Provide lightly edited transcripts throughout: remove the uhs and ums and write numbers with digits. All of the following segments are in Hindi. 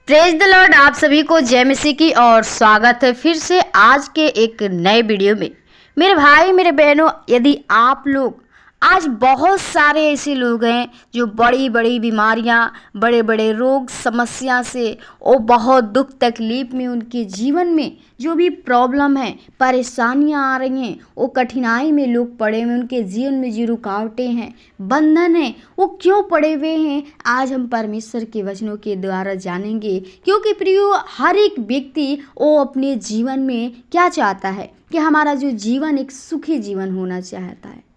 Praise the Lord. आप सभी को जय मसीह की और स्वागत है फिर से आज के एक नए वीडियो में। मेरे भाई मेरे बहनों, यदि आप लोग आज बहुत सारे ऐसे लोग हैं जो बड़ी बड़ी बीमारियां, बड़े बड़े रोग समस्या से वो बहुत दुख तकलीफ में उनके जीवन में जो भी प्रॉब्लम है, परेशानियां आ रही हैं, वो कठिनाई में लोग पड़े हुए, उनके जीवन में जो रुकावटें हैं, बंधन हैं, वो क्यों पड़े हुए हैं, आज हम परमेश्वर के वचनों के द्वारा जानेंगे। क्योंकि प्रियो, हर एक व्यक्ति वो अपने जीवन में क्या चाहता है कि हमारा जो जीवन एक सुखी जीवन होना चाहता है,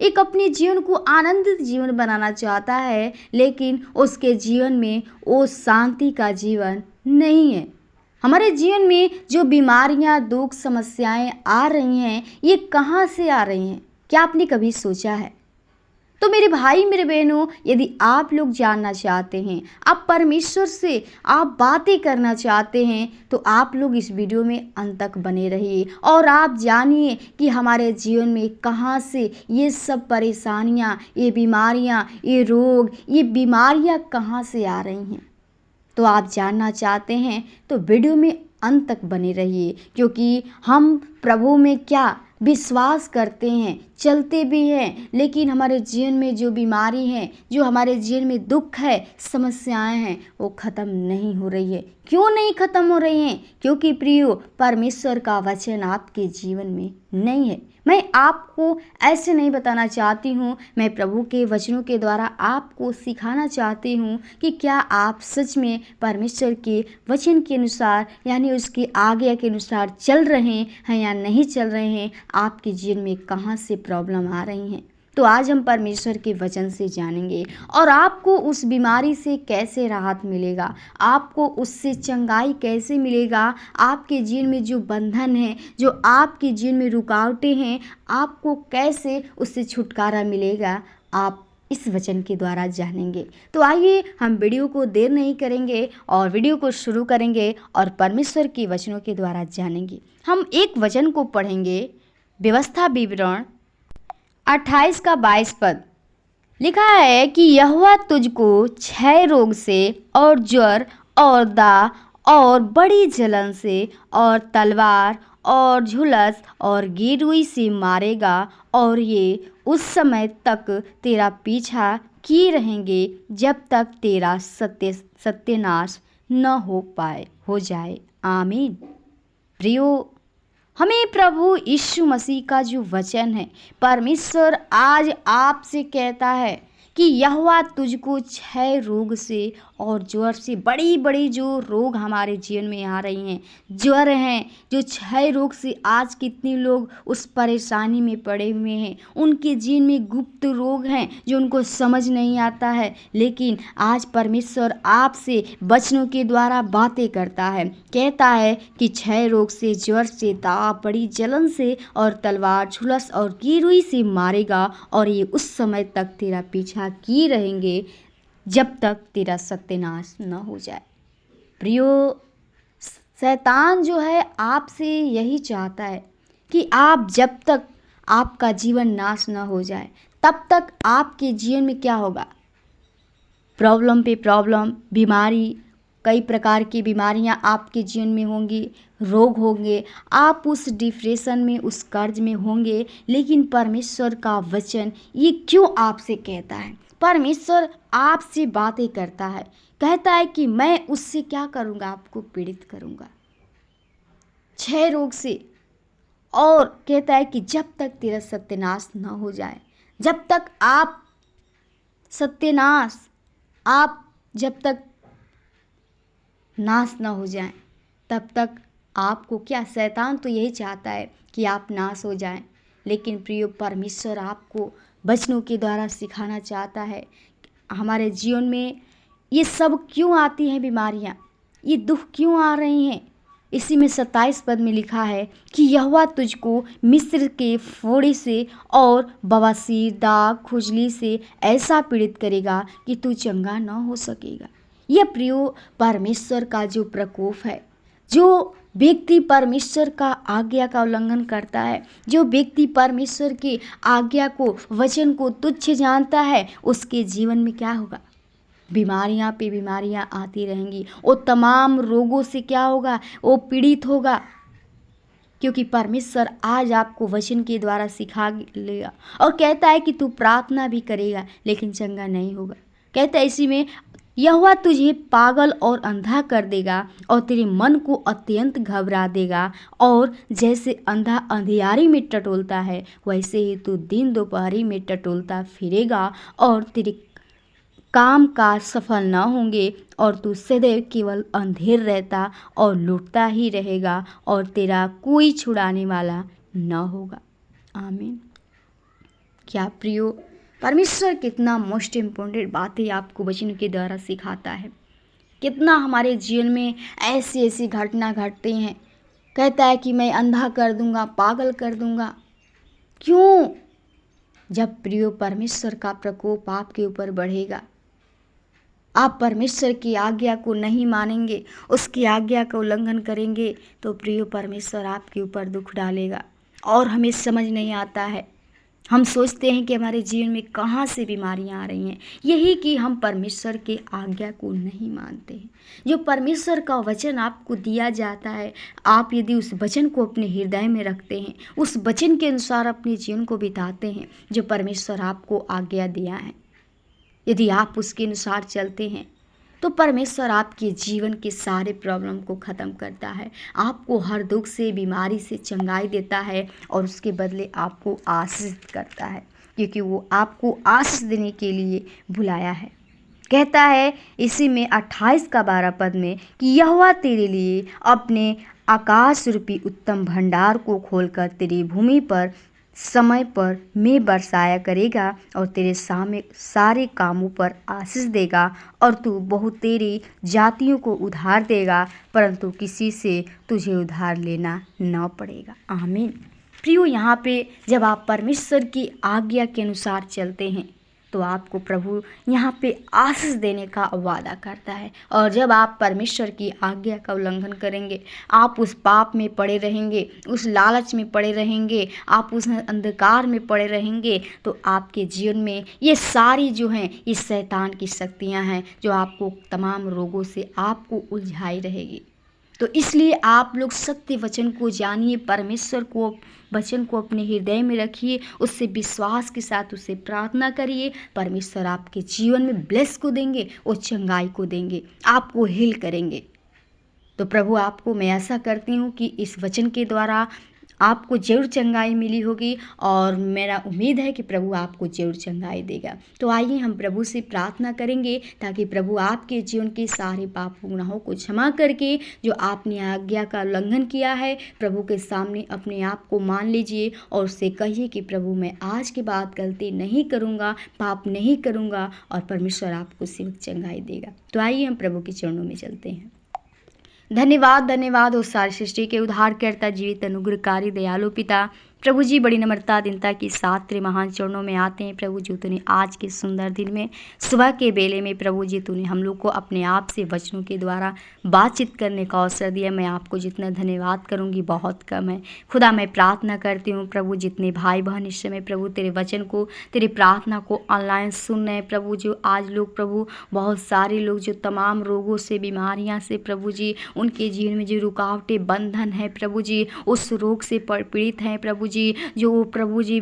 एक अपने जीवन को आनंदित जीवन बनाना चाहता है, लेकिन उसके जीवन में वो शांति का जीवन नहीं है। हमारे जीवन में जो बीमारियां, दुख, समस्याएं आ रही हैं, ये कहाँ से आ रही हैं? क्या आपने कभी सोचा है? तो मेरे भाई मेरे बहनों, यदि आप लोग जानना चाहते हैं, आप परमेश्वर से आप बातें करना चाहते हैं, तो आप लोग इस वीडियो में अंत तक बने रहिए और आप जानिए कि हमारे जीवन में कहां से ये सब परेशानियां, ये बीमारियां, ये रोग, ये बीमारियां कहां से आ रही हैं। तो आप जानना चाहते हैं तो वीडियो में अंत तक बने रहिए, क्योंकि हम प्रभु में क्या विश्वास करते हैं, चलते भी हैं, लेकिन हमारे जीवन में जो बीमारी है, जो हमारे जीवन में दुख है, समस्याएं हैं, वो ख़त्म नहीं हो रही है। क्यों नहीं ख़त्म हो रही हैं? क्योंकि प्रियो, परमेश्वर का वचन आपके जीवन में नहीं है। मैं आपको ऐसे नहीं बताना चाहती हूँ, मैं प्रभु के वचनों के द्वारा आपको सिखाना चाहती हूँ कि क्या आप सच में परमेश्वर के वचन के अनुसार, यानी उसकी आज्ञा के अनुसार चल रहे हैं या नहीं चल रहे हैं। आपके जीवन में कहाँ से प्रॉब्लम आ रही हैं, तो आज हम परमेश्वर के वचन से जानेंगे और आपको उस बीमारी से कैसे राहत मिलेगा, आपको उससे चंगाई कैसे मिलेगा, आपके जीवन में जो बंधन है, जो आपके जीवन में रुकावटें हैं, आपको कैसे उससे छुटकारा मिलेगा, आप इस वचन के द्वारा जानेंगे। तो आइए हम वीडियो को देर नहीं करेंगे और वीडियो को शुरू करेंगे और परमेश्वर के वचनों के द्वारा जानेंगे। हम एक वचन को पढ़ेंगे, व्यवस्था विवरण 28 का 22 पद। लिखा है कि यहोवा तुझको क्षय रोग से और ज्वर और दाह और बड़ी जलन से और तलवार और झुलस और गिरुई से मारेगा, और ये उस समय तक तेरा पीछा किए रहेंगे जब तक तेरा सत्यानाश न हो जाए। आमीन। प्रियो, हमें प्रभु यीशु मसीह का जो वचन है, परमेश्वर आज आपसे कहता है कि यहोवा तुझको क्षय रोग से और ज्वर से, बड़ी बड़ी जो रोग हमारे जीवन में आ रही हैं, ज्वर हैं, जो क्षय रोग से आज कितने लोग उस परेशानी में पड़े हुए हैं, उनके जीवन में गुप्त रोग हैं जो उनको समझ नहीं आता है, लेकिन आज परमेश्वर आपसे वचनों के द्वारा बातें करता है, कहता है कि क्षय रोग से, ज्वर से, दाह, बड़ी जलन से और तलवार, झुलस और गिरुई से मारेगा, और ये उस समय तक तेरा पीछा किए रहेंगे जब तक तेरा सत्यानाश न हो जाए। प्रियो, शैतान जो है आपसे यही चाहता है कि आप जब तक आपका जीवन नाश न हो जाए, तब तक आपके जीवन में क्या होगा? प्रॉब्लम पे प्रॉब्लम, बीमारी, कई प्रकार की बीमारियां आपके जीवन में होंगी, रोग होंगे, आप उस डिप्रेशन में, उस कर्ज में होंगे। लेकिन परमेश्वर का वचन ये क्यों आपसे कहता है? परमेश्वर आपसे बातें करता है, कहता है कि मैं उससे क्या करूँगा? आपको पीड़ित करूँगा क्षय रोग से, और कहता है कि जब तक तेरा सत्यानाश न हो जाए, जब तक आप सत्यानाश, आप जब तक नाश न हो जाए, तब तक आपको क्या? शैतान तो यही चाहता है कि आप नाश हो जाएं। लेकिन प्रियो, परमेश्वर आपको वचनों के द्वारा सिखाना चाहता है हमारे जीवन में ये सब क्यों आती हैं बीमारियां, ये दुख क्यों आ रही हैं। इसी में 27 पद में लिखा है कि यहोवा तुझको मिस्र के फोड़े से और बवासीर, दाग, खुजली से ऐसा पीड़ित करेगा कि तू चंगा न हो सकेगा। यह प्रियो परमेश्वर का जो प्रकोप है, जो व्यक्ति परमेश्वर का आज्ञा का उल्लंघन करता है, जो व्यक्ति परमेश्वर की आज्ञा को, वचन को तुच्छ जानता है, उसके जीवन में क्या होगा? बीमारियां पे बीमारियां आती रहेंगी। वो तमाम रोगों से क्या होगा, वो पीड़ित होगा, क्योंकि परमेश्वर आज आपको वचन के द्वारा सिखा लेगा और कहता है कि तू प्रार्थना भी करेगा लेकिन चंगा नहीं होगा। कहता है इसी में यहोवा तुझे पागल और अंधा कर देगा और तेरे मन को अत्यंत घबरा देगा, और जैसे अंधा अंधियारी में टटोलता है वैसे ही तू दिन दोपहरी में टटोलता फिरेगा, और तेरे काम काज सफल न होंगे और तू सदैव केवल अंधेर रहता और लूटता ही रहेगा और तेरा कोई छुड़ाने वाला न होगा। आमीन। क्या प्रियो, परमेश्वर कितना मोस्ट इम्पोर्टेंट बातें आपको वचन के द्वारा सिखाता है। कितना हमारे जीवन में ऐसी ऐसी घटना घटती हैं। कहता है कि मैं अंधा कर दूंगा, पागल कर दूंगा। क्यों? जब प्रियो परमेश्वर का प्रकोप आपके ऊपर बढ़ेगा, आप परमेश्वर की आज्ञा को नहीं मानेंगे, उसकी आज्ञा का उल्लंघन करेंगे, तो प्रियो परमेश्वर आपके ऊपर दुख डालेगा। और हमें समझ नहीं आता है, हम सोचते हैं कि हमारे जीवन में कहाँ से बीमारियां आ रही हैं, यही कि हम परमेश्वर के आज्ञा को नहीं मानते हैं। जो परमेश्वर का वचन आपको दिया जाता है, आप यदि उस वचन को अपने हृदय में रखते हैं, उस वचन के अनुसार अपने जीवन को बिताते हैं जो परमेश्वर आपको आज्ञा दिया है, यदि आप उसके अनुसार चलते हैं, तो परमेश्वर आपके जीवन के सारे प्रॉब्लम को ख़त्म करता है, आपको हर दुख से, बीमारी से चंगाई देता है और उसके बदले आपको आशीष करता है, क्योंकि वो आपको आशीष देने के लिए बुलाया है। कहता है इसी में 28 का 12 पद में कि यहोवा तेरे लिए अपने आकाश रूपी उत्तम भंडार को खोलकर तेरी भूमि पर समय पर में बरसाया करेगा और तेरे सामने सारे कामों पर आशीष देगा, और तू बहुतेरी जातियों को उधार देगा, परंतु किसी से तुझे उधार लेना न पड़ेगा। आमीन। प्रियो, यहाँ पे जब आप परमेश्वर की आज्ञा के अनुसार चलते हैं तो आपको प्रभु यहाँ पे आशीष देने का वादा करता है, और जब आप परमेश्वर की आज्ञा का उल्लंघन करेंगे, आप उस पाप में पड़े रहेंगे, उस लालच में पड़े रहेंगे, आप उस अंधकार में पड़े रहेंगे, तो आपके जीवन में ये सारी जो हैं, ये शैतान की शक्तियाँ हैं जो आपको तमाम रोगों से आपको उलझाई रहेगी। तो इसलिए आप लोग सत्य वचन को जानिए, परमेश्वर को वचन को अपने हृदय में रखिए, उससे विश्वास के साथ उससे प्रार्थना करिए। परमेश्वर आपके जीवन में ब्लेस को देंगे, वो चंगाई को देंगे, आपको हील करेंगे। तो प्रभु आपको मैं ऐसा करती हूँ कि इस वचन के द्वारा आपको जरूर चंगाई मिली होगी, और मेरा उम्मीद है कि प्रभु आपको जरूर चंगाई देगा। तो आइए हम प्रभु से प्रार्थना करेंगे ताकि प्रभु आपके जीवन के सारे पाप गुनाहों को क्षमा करके जो आपने आज्ञा का उल्लंघन किया है, प्रभु के सामने अपने आप को मान लीजिए और उससे कहिए कि प्रभु मैं आज के बाद गलती नहीं करूँगा, पाप नहीं करूँगा, और परमेश्वर आपको सिर्फ चंगाई देगा। तो आइए हम प्रभु के चरणों में चलते हैं। धन्यवाद धन्यवाद उस सारी सृष्टि के उद्धारकर्ता, जीवित अनुग्रहकारी दयालु पिता, प्रभु जी बड़ी नम्रता दीनता के साथ तेरे महान चरणों में आते हैं। प्रभु जी तूने आज के सुंदर दिन में सुबह के बेले में प्रभु जी तूने हम लोग को अपने आप से वचनों के द्वारा बातचीत करने का अवसर दिया। मैं आपको जितना धन्यवाद करूंगी बहुत कम है। खुदा मैं प्रार्थना करती हूँ प्रभु, जितने भाई बहन इस समय प्रभु तेरे वचन को, तेरी प्रार्थना को ऑनलाइन सुन रहे हैं प्रभु, जो आज लोग प्रभु बहुत सारे लोग जो तमाम रोगों से, बीमारियाँ से प्रभु जी, उनके जीवन में जो रुकावटें, बंधन है प्रभु जी, उस रोग से पीड़ित हैं प्रभु जी, जो प्रभु जी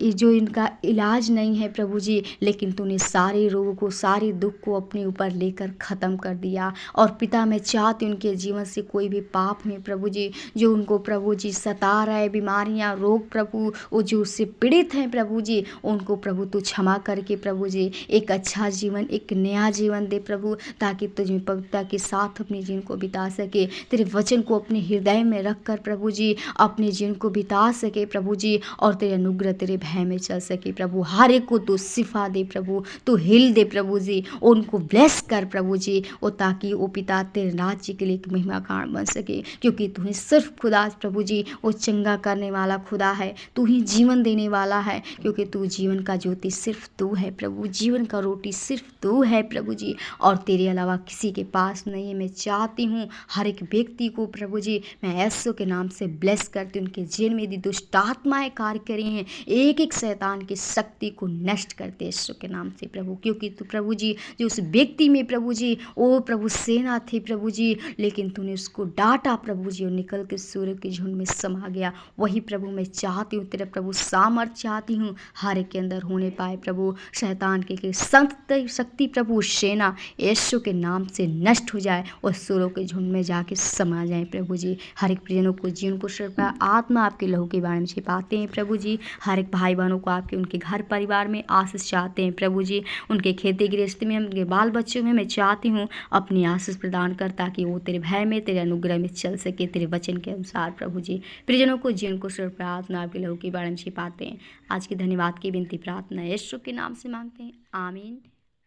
जो इनका इलाज नहीं है प्रभु जी, लेकिन तूने सारे रोगों को, सारे दुख को अपने ऊपर लेकर ख़त्म कर दिया। और पिता मैं चाहती हूँ उनके जीवन से कोई भी पाप में प्रभु जी, जो उनको प्रभु जी सता रहा है, बीमारियाँ, रोग प्रभु, वो जो उससे पीड़ित हैं प्रभु जी, उनको प्रभु तू क्षमा करके प्रभु जी एक अच्छा जीवन, एक नया जीवन दे प्रभु, ताकि तुझे पवित्रता के साथ अपने जीवन को बिता सके। तेरे वचन को अपने हृदय में रख कर प्रभु जी अपने जीवन को बिता सके प्रभु जी, और तेरे अनुग्रह, तेरे भय में चल सके प्रभु। हर एक को तू शिफा दे प्रभु, तू हिल दे प्रभु जी, उनको ब्लेस कर प्रभु जी, और ताकि वो पिता तेरे राज्य के लिए एक महिमा कारण बन सके, क्योंकि तू ही सिर्फ खुदा प्रभु जी वो चंगा करने वाला खुदा है, तू ही जीवन देने वाला है, क्योंकि तू जीवन का ज्योति सिर्फ तू है प्रभु, जीवन का रोटी सिर्फ तू है प्रभु जी, और तेरे अलावा किसी के पास नहीं है। मैं चाहती हूँ हर एक व्यक्ति को प्रभु जी मैं यीशु के नाम से ब्लेस करती हूँ, उनके जीवन में यदि दुष्ट आत्माएं कार्य करी हैं, एक एक शैतान की शक्ति को नष्ट करते यीशु के नाम से प्रभु। क्योंकि तू प्रभु जी जो उस व्यक्ति में प्रभु जी ओ प्रभु सेना थी प्रभु जी, लेकिन तूने उसको डांटा प्रभु जी और निकल के सूर्य के झुंड में समा गया। वही प्रभु मैं चाहती हूँ, तेरे प्रभु सामर्थ्य चाहती हूँ हर एक के अंदर होने पाए प्रभु। शैतान की शक्ति प्रभु सेना यीशु के नाम से नष्ट हो जाए और सूरों के झुंड में जाके समा जाए प्रभु जी। हर एक प्रियजनों को जीवन को सर्वदा आत्मा आपके लहू के बारे में छिपाते हैं प्रभु जी। हर एक भाई बहनों को आपके उनके घर परिवार में आशीष चाहते हैं प्रभु जी। उनके खेती गृहस्थी में, उनके बाल बच्चों में मैं चाहती हूँ अपनी आशीष प्रदान कर, ताकि वो तेरे भय में, तेरे अनुग्रह में चल सके तेरे वचन के अनुसार प्रभु जी। प्रियजनों को जीवन को सर्वदा आत्मा आपके लहू के बारे में छिपाते हैं। आज की धन्यवाद की विनती प्रार्थना यीशु के नाम से मांगते हैं, आमीन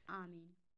आमीन।